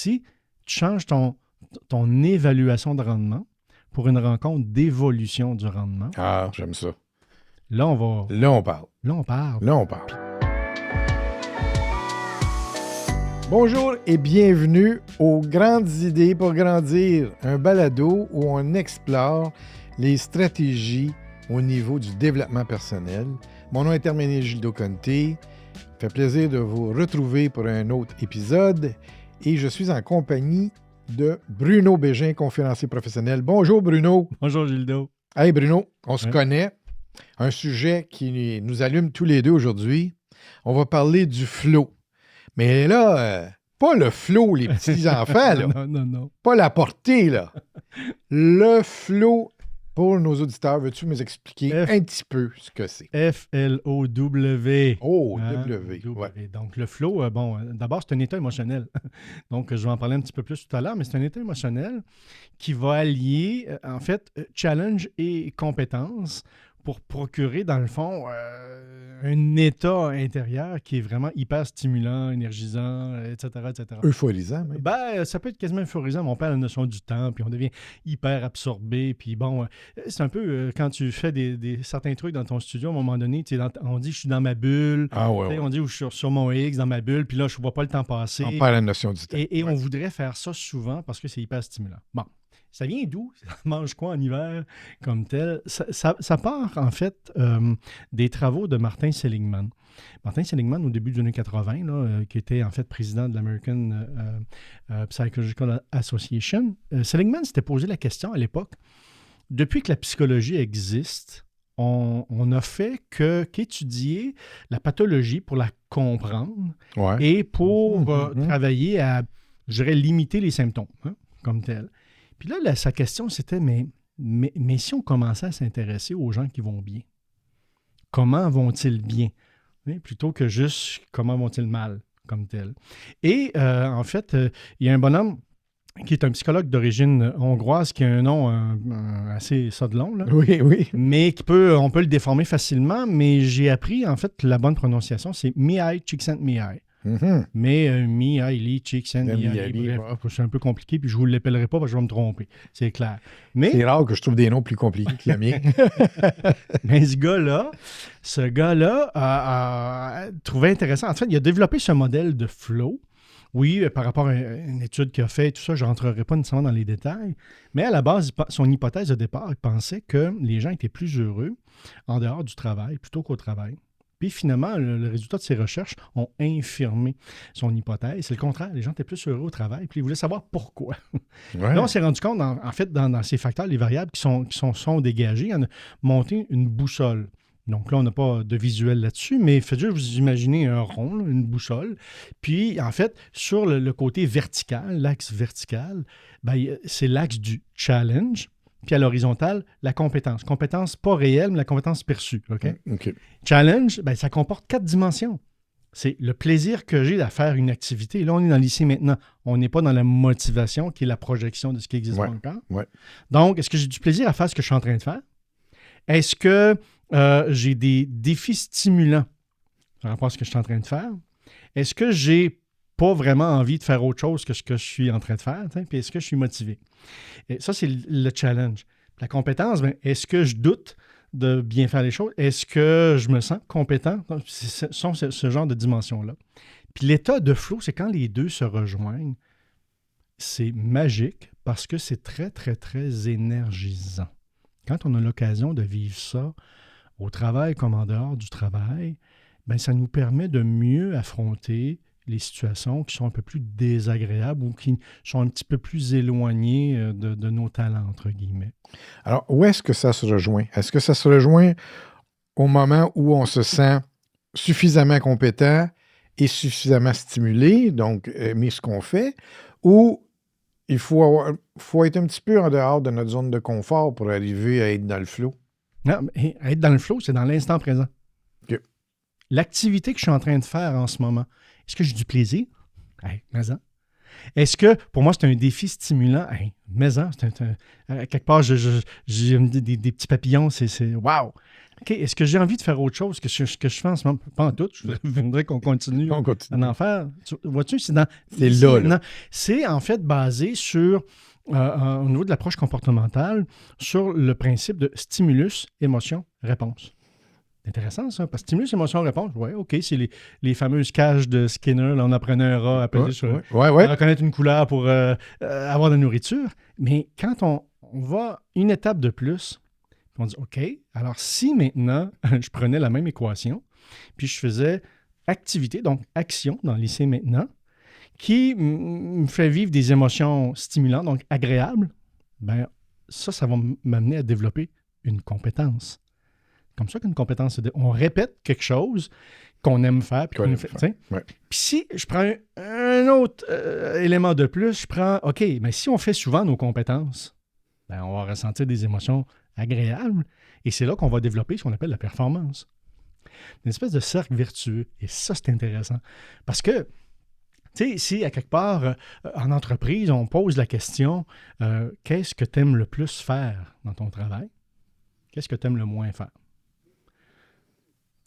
aussi, tu changes ton évaluation de rendement pour une rencontre d'évolution du rendement. Ah, j'aime ça. Là, on va... Là, on parle. Là, on parle. Là, on parle. Bonjour et bienvenue aux Grandes idées pour grandir, un balado où on explore les stratégies au niveau du développement personnel. Mon nom est Herménégildo Conte. Ça fait plaisir de vous retrouver pour un autre épisode et je suis en compagnie de Bruno Bégin, conférencier professionnel. Bonjour Bruno. Bonjour Gildo. Hey Bruno, on se connaît. Un sujet qui nous allume tous les deux aujourd'hui. On va parler du flow. Mais là, pas le flow, les petits-enfants, là. Non. Pas la portée, là. Le flow, pour nos auditeurs, veux-tu nous expliquer un petit peu ce que c'est? F-L-O-W. Oh, W. Ouais. Donc, le flow, d'abord, c'est un état émotionnel. Donc, je vais en parler un petit peu plus tout à l'heure, mais c'est un état émotionnel qui va allier, challenge et compétences pour procurer, dans le fond, un état intérieur qui est vraiment hyper stimulant, énergisant, etc. Euphorisant, même. Ça peut être quasiment euphorisant, mais on perd la notion du temps, puis on devient hyper absorbé, puis bon, c'est un peu quand tu fais certains trucs dans ton studio, à un moment donné, on dit « je suis dans ma bulle », on dit « je suis sur mon X, dans ma bulle », puis là, je ne vois pas le temps passer. On perd la notion du temps. Et on voudrait faire ça souvent parce que c'est hyper stimulant. Bon. Ça vient d'où? Ça mange quoi en hiver comme tel? Ça part, en fait, des travaux de Martin Seligman. Martin Seligman, au début des années 80, là, qui était en fait président de l'American Psychological Association, Seligman s'était posé la question à l'époque, depuis que la psychologie existe, on n'a fait qu'étudier la pathologie pour la comprendre et pour travailler à, je dirais, limiter les symptômes, comme tel. Puis là, sa question, c'était, mais si on commençait à s'intéresser aux gens qui vont bien, comment vont-ils bien? Plutôt que juste comment vont-ils mal, comme tel. Et en fait, il y a un bonhomme qui est un psychologue d'origine hongroise qui a un nom assez long, là, oui. mais on peut le déformer facilement, mais j'ai appris, en fait, la bonne prononciation, c'est Mihai Csikszentmihalyi. Mm-hmm. Mais Mihaly Csikszentmihalyi, bref, c'est un peu compliqué, puis je ne vous l'appellerai pas parce que je vais me tromper, c'est clair. Mais, c'est rare que je trouve des noms plus compliqués que le mien. Mais ce gars-là a trouvé intéressant. En fait, il a développé ce modèle de flow. Oui, par rapport à une étude qu'il a faite, tout ça, je ne rentrerai pas nécessairement dans les détails, mais à la base, son hypothèse de départ, il pensait que les gens étaient plus heureux en dehors du travail plutôt qu'au travail. Puis finalement, le résultat de ses recherches ont infirmé son hypothèse. C'est le contraire, les gens étaient plus heureux au travail, puis ils voulaient savoir pourquoi. Ouais. Là, on s'est rendu compte, en fait, dans ces facteurs, les variables qui sont dégagées, on a monté une boussole. Donc là, on n'a pas de visuel là-dessus, mais faites juste vous imaginer un rond, là, une boussole. Puis, en fait, sur le côté vertical, l'axe vertical, c'est l'axe du challenge. Puis à l'horizontale, la compétence. Compétence pas réelle, mais la compétence perçue. OK? Challenge, ça comporte 4 dimensions. C'est le plaisir que j'ai à faire une activité. Là, on est dans l'ici maintenant. On n'est pas dans la motivation, qui est la projection de ce qui existe pas encore. Ouais. Donc, est-ce que j'ai du plaisir à faire ce que je suis en train de faire? Est-ce que j'ai des défis stimulants par rapport à ce que je suis en train de faire? Est-ce que j'ai pas vraiment envie de faire autre chose que ce que je suis en train de faire? Puis est-ce que je suis motivé? Et ça, c'est le challenge. La compétence, est-ce que je doute de bien faire les choses? Est-ce que je me sens compétent? Ce sont ce genre de dimensions-là. Puis l'état de flow, c'est quand les deux se rejoignent. C'est magique parce que c'est très, très, très énergisant. Quand on a l'occasion de vivre ça au travail comme en dehors du travail, ça nous permet de mieux affronter les situations qui sont un peu plus désagréables ou qui sont un petit peu plus éloignées de nos talents, entre guillemets. Alors, où est-ce que ça se rejoint? Est-ce que ça se rejoint au moment où on se sent suffisamment compétent et suffisamment stimulé, donc aimer ce qu'on fait, ou il faut être un petit peu en dehors de notre zone de confort pour arriver à être dans le flow? Non, mais être dans le flow, c'est dans l'instant présent. OK. L'activité que je suis en train de faire en ce moment, est-ce que j'ai du plaisir? Mais Est-ce que, pour moi, c'est un défi stimulant? Hey, mais quelque part, j'ai des petits papillons, c'est wow! OK, est-ce que j'ai envie de faire autre chose que ce que je fais en ce moment? Pas en tout, je voudrais qu'on continue à en faire. Vois-tu, c'est là. C'est en fait basé sur, au niveau de l'approche comportementale, sur le principe de stimulus, émotion, réponse. C'est intéressant, ça, parce que stimulus, émotion, réponse, oui, OK, c'est les fameuses cages de Skinner, là, on apprenait un rat à peser sur reconnaître une couleur pour avoir de la nourriture. Mais quand on va une étape de plus, on dit, OK, alors si maintenant, je prenais la même équation, puis je faisais activité, donc action dans l'IC maintenant, qui me fait vivre des émotions stimulantes, donc agréables, bien, ça va m'amener à développer une compétence. Comme ça qu'une compétence, on répète quelque chose qu'on aime faire. Puis qu'on fait. Ouais. Puis si je prends un autre élément de plus, je prends, OK, mais si on fait souvent nos compétences, ben, on va ressentir des émotions agréables. Et c'est là qu'on va développer ce qu'on appelle la performance. Une espèce de cercle vertueux. Et ça, c'est intéressant. Parce que, tu sais, si à quelque part, en entreprise, on pose la question, qu'est-ce que tu aimes le plus faire dans ton travail? Qu'est-ce que tu aimes le moins faire?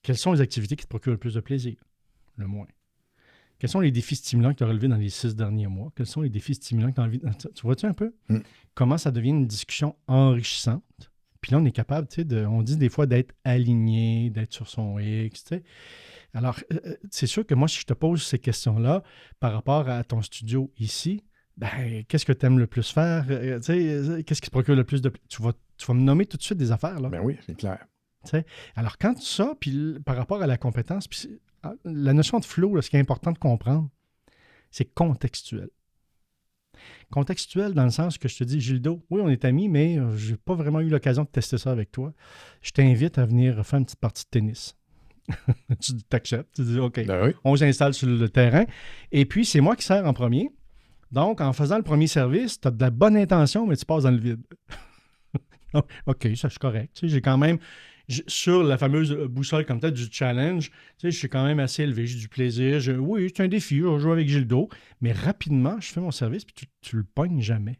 Quelles sont les activités qui te procurent le plus de plaisir? Le moins. Quels sont les défis stimulants que tu as relevés dans les 6 derniers mois? Quels sont les défis stimulants que tu as envie... Tu vois-tu un peu? Comment ça devient une discussion enrichissante? Puis là, on est capable, tu sais, on dit des fois d'être aligné, d'être sur son X, tu sais. Alors, c'est sûr que moi, si je te pose ces questions-là par rapport à ton studio ici, ben, qu'est-ce que tu aimes le plus faire? Tu sais, qu'est-ce qui te procure le plus de... Tu vas me nommer tout de suite des affaires, là. Ben oui, c'est clair. T'sais, alors, quand ça, puis par rapport à la compétence, puis la notion de flow, là, ce qui est important de comprendre, c'est contextuel. Contextuel dans le sens que je te dis, Gildo, oui, on est amis, mais je n'ai pas vraiment eu l'occasion de tester ça avec toi. Je t'invite à venir faire une petite partie de tennis. Tu t'acceptes, tu dis, OK, ben oui. On s'installe sur le terrain. Et puis, c'est moi qui sers en premier. Donc, en faisant le premier service, tu as de la bonne intention, mais tu passes dans le vide. OK, ça, c'est correct. Tu sais, j'ai quand même... Sur la fameuse boussole comme ça du challenge, tu sais, je suis quand même assez élevé, j'ai du plaisir. Oui, c'est un défi, je vais jouer avec Gildo, mais rapidement, je fais mon service puis tu le pognes jamais.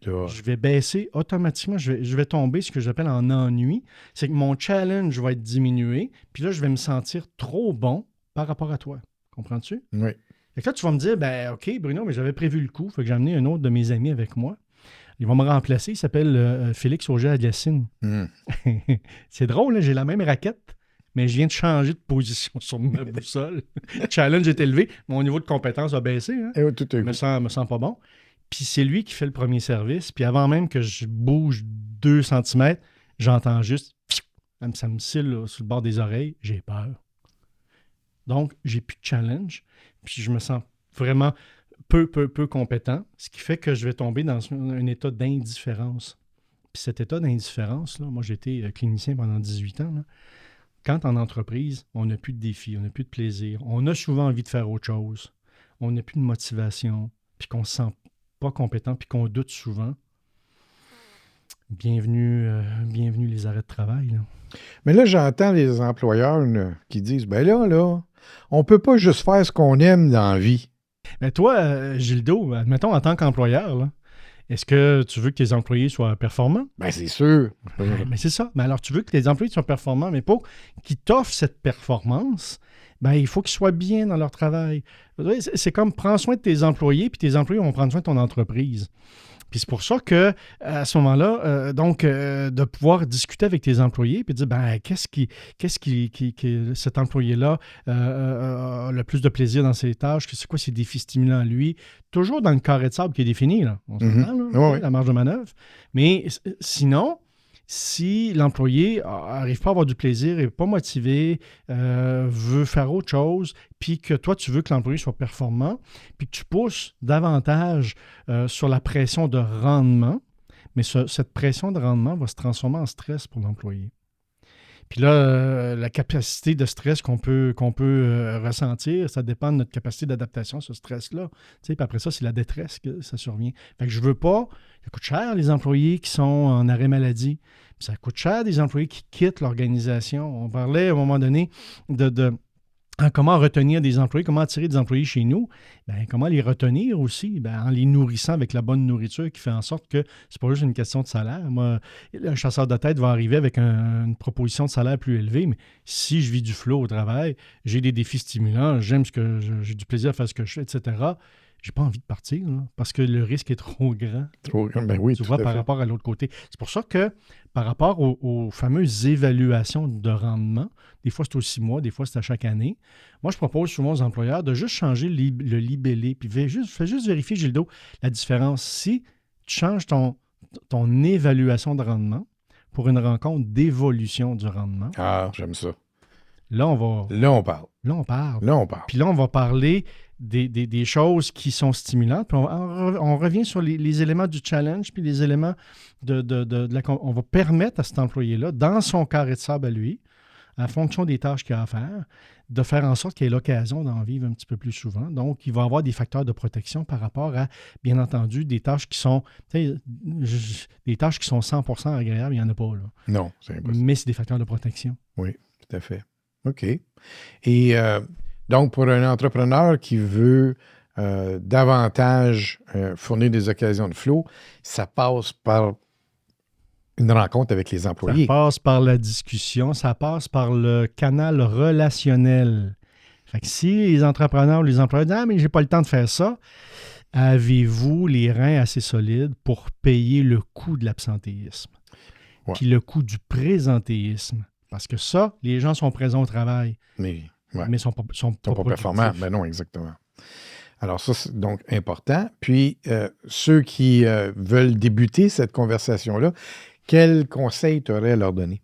Là. Je vais baisser automatiquement, je vais tomber ce que j'appelle en ennui. C'est que mon challenge va être diminué, puis là, je vais me sentir trop bon par rapport à toi. Comprends-tu? Oui. Fait que là, tu vas me dire, ben OK, Bruno, mais j'avais prévu le coup, fait que j'ai amené un autre de mes amis avec moi. Il va me remplacer. Il s'appelle Félix Auger-Aliassine. C'est drôle, hein? J'ai la même raquette, mais je viens de changer de position sur ma boussole. Le challenge est élevé. Mon niveau de compétence a baissé. Hein? Me sens pas bon. Puis c'est lui qui fait le premier service. Puis avant même que je bouge 2 cm, j'entends juste... Ça me scille là, sur le bord des oreilles. J'ai peur. Donc, j'ai plus de challenge. Puis je me sens vraiment... peu compétent, ce qui fait que je vais tomber dans un état d'indifférence. Puis cet état d'indifférence, là, moi j'ai été clinicien pendant 18 ans, là, quand en entreprise, on n'a plus de défis, on n'a plus de plaisir, on a souvent envie de faire autre chose, on n'a plus de motivation, puis qu'on ne se sent pas compétent, puis qu'on doute souvent, bienvenue les arrêts de travail. Là. Mais là, j'entends les employeurs là, qui disent, ben là, on peut pas juste faire ce qu'on aime dans la vie. Mais toi, Gildo, admettons en tant qu'employeur, là, est-ce que tu veux que tes employés soient performants? Bien, c'est sûr. Mais c'est ça. Mais alors, tu veux que tes employés soient performants, mais pour qu'ils t'offrent cette performance, ben, il faut qu'ils soient bien dans leur travail. C'est comme prends soin de tes employés, puis tes employés vont prendre soin de ton entreprise. Puis c'est pour ça que à ce moment-là, de pouvoir discuter avec tes employés puis de dire, ben, qu'est-ce qui cet employé-là a le plus de plaisir dans ses tâches, c'est quoi ses défis stimulants à lui, toujours dans le carré de sable qui est défini, là. On s'entend, là, la marge de manœuvre. Mais sinon, si l'employé n'arrive pas à avoir du plaisir, n'est pas motivé, veut faire autre chose, puis que toi, tu veux que l'employé soit performant, puis que tu pousses davantage sur la pression de rendement, mais cette pression de rendement va se transformer en stress pour l'employé. Puis là, la capacité de stress qu'on peut ressentir, ça dépend de notre capacité d'adaptation, ce stress-là. Puis après ça, c'est la détresse que ça survient. Fait que je veux pas... Ça coûte cher, les employés qui sont en arrêt maladie. Puis ça coûte cher, des employés qui quittent l'organisation. On parlait à un moment donné de comment retenir des employés, comment attirer des employés chez nous, bien, comment les retenir aussi, bien, en les nourrissant avec la bonne nourriture qui fait en sorte que c'est pas juste une question de salaire. Moi, un chasseur de tête va arriver avec une proposition de salaire plus élevée, mais si je vis du flow au travail, j'ai des défis stimulants, j'ai du plaisir à faire ce que je fais, etc., j'ai pas envie de partir, là, parce que le risque est trop grand. Ben oui, tu vois, par rapport à l'autre côté. C'est pour ça que, par rapport aux fameuses évaluations de rendement, des fois c'est aux 6 mois, des fois c'est à chaque année, moi je propose souvent aux employeurs de juste changer le libellé, puis fais juste vérifier, Gildo, la différence. Si tu changes ton évaluation de rendement pour une rencontre d'évolution du rendement. Ah, j'aime ça. Là, on parle. Puis là, on va parler des choses qui sont stimulantes. Puis on revient sur les éléments du challenge, puis les éléments on va permettre à cet employé-là, dans son carré de sable à lui, en fonction des tâches qu'il a à faire, de faire en sorte qu'il ait l'occasion d'en vivre un petit peu plus souvent. Donc, il va avoir des facteurs de protection par rapport à, bien entendu, des tâches qui sont 100% agréables, il n'y en a pas, là. Non, c'est impossible. Mais c'est des facteurs de protection. Oui, tout à fait. OK. Et donc, pour un entrepreneur qui veut davantage fournir des occasions de flow, ça passe par une rencontre avec les employés. Ça passe par la discussion, ça passe par le canal relationnel. Fait que si les entrepreneurs ou les employeurs disent « Ah, mais j'ai pas le temps de faire ça », avez-vous les reins assez solides pour payer le coût de l'absentéisme? Ouais. Puis le coût du présentéisme. Parce que ça, les gens sont présents au travail, mais sont pas performants. Ben non, exactement. Alors ça, c'est donc important. Puis, ceux qui veulent débuter cette conversation-là, quels conseils tu aurais à leur donner?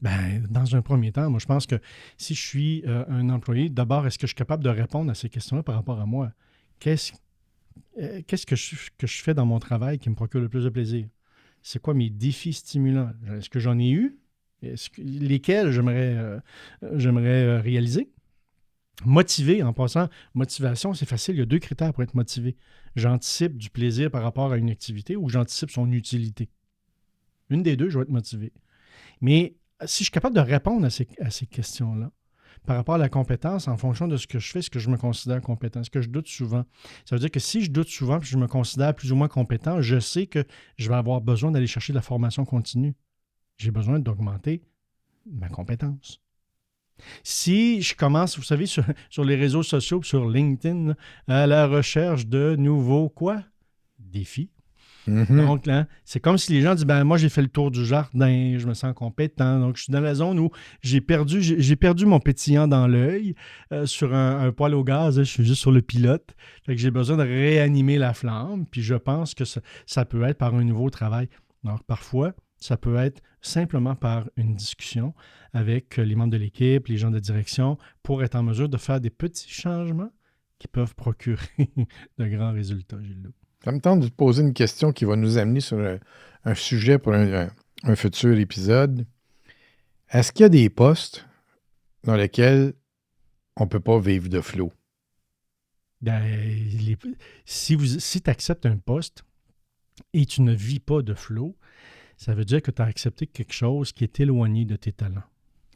Bien, dans un premier temps, moi, je pense que si je suis un employé, d'abord, est-ce que je suis capable de répondre à ces questions-là par rapport à moi? Qu'est-ce que je fais dans mon travail qui me procure le plus de plaisir? C'est quoi mes défis stimulants? Est-ce que j'en ai eu? Lesquels j'aimerais réaliser? Motiver, en passant, motivation, c'est facile. Il y a 2 critères pour être motivé. J'anticipe du plaisir par rapport à une activité ou j'anticipe son utilité. Une des deux, je vais être motivé. Mais si je suis capable de répondre à ces questions-là, par rapport à la compétence, en fonction de ce que je fais, ce que je me considère compétent, ce que je doute souvent, ça veut dire que si je doute souvent et je me considère plus ou moins compétent, je sais que je vais avoir besoin d'aller chercher de la formation continue. J'ai besoin d'augmenter ma compétence. Si je commence, vous savez, sur les réseaux sociaux, sur LinkedIn, à la recherche de nouveaux quoi? Défis. Mm-hmm. Donc, là, c'est comme si les gens disent, ben moi, j'ai fait le tour du jardin, je me sens compétent. Donc, je suis dans la zone où j'ai perdu mon pétillant dans l'œil sur un poêle au gaz. Je suis juste sur le pilote. Fait que j'ai besoin de réanimer la flamme. Puis, je pense que ça peut être par un nouveau travail. Donc, parfois, ça peut être simplement par une discussion avec les membres de l'équipe, les gens de direction, pour être en mesure de faire des petits changements qui peuvent procurer de grands résultats, Gilles. Ça me tente de te poser une question qui va nous amener sur un sujet pour un futur épisode. Est-ce qu'il y a des postes dans lesquels on ne peut pas vivre de flow? Ben, si tu acceptes un poste et tu ne vis pas de flow, ça veut dire que tu as accepté quelque chose qui est éloigné de tes talents.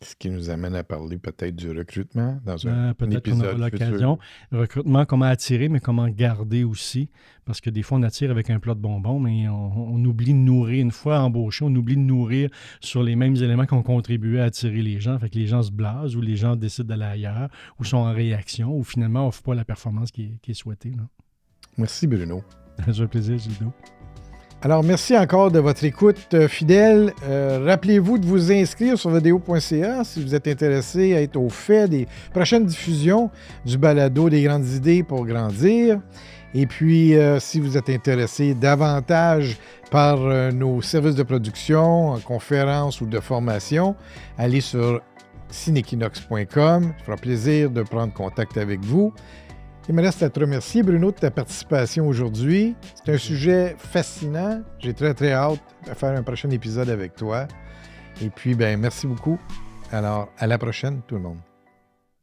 Ce qui nous amène à parler peut-être du recrutement dans un peut-être épisode qu'on aura l'occasion. Recrutement, comment attirer, mais comment garder aussi. Parce que des fois, on attire avec un plat de bonbons, mais on oublie de nourrir. Une fois embauché, on oublie de nourrir sur les mêmes éléments qui ont contribué à attirer les gens. Fait que les gens se blasent ou les gens décident d'aller ailleurs ou sont en réaction ou finalement n'offrent pas la performance qui est souhaitée. Là. Merci, Bruno. C'est un plaisir, Gildo. Alors, merci encore de votre écoute fidèle. Rappelez-vous de vous inscrire sur vidéo.ca si vous êtes intéressé à être au fait des prochaines diffusions du balado des grandes idées pour grandir. Et puis, si vous êtes intéressé davantage par nos services de production, conférences ou de formation, allez sur cinequinox.com. Ça fera plaisir de prendre contact avec vous. Il me reste à te remercier, Bruno, de ta participation aujourd'hui. C'est un sujet fascinant. J'ai très, très hâte de faire un prochain épisode avec toi. Et puis, merci beaucoup. Alors, à la prochaine, tout le monde.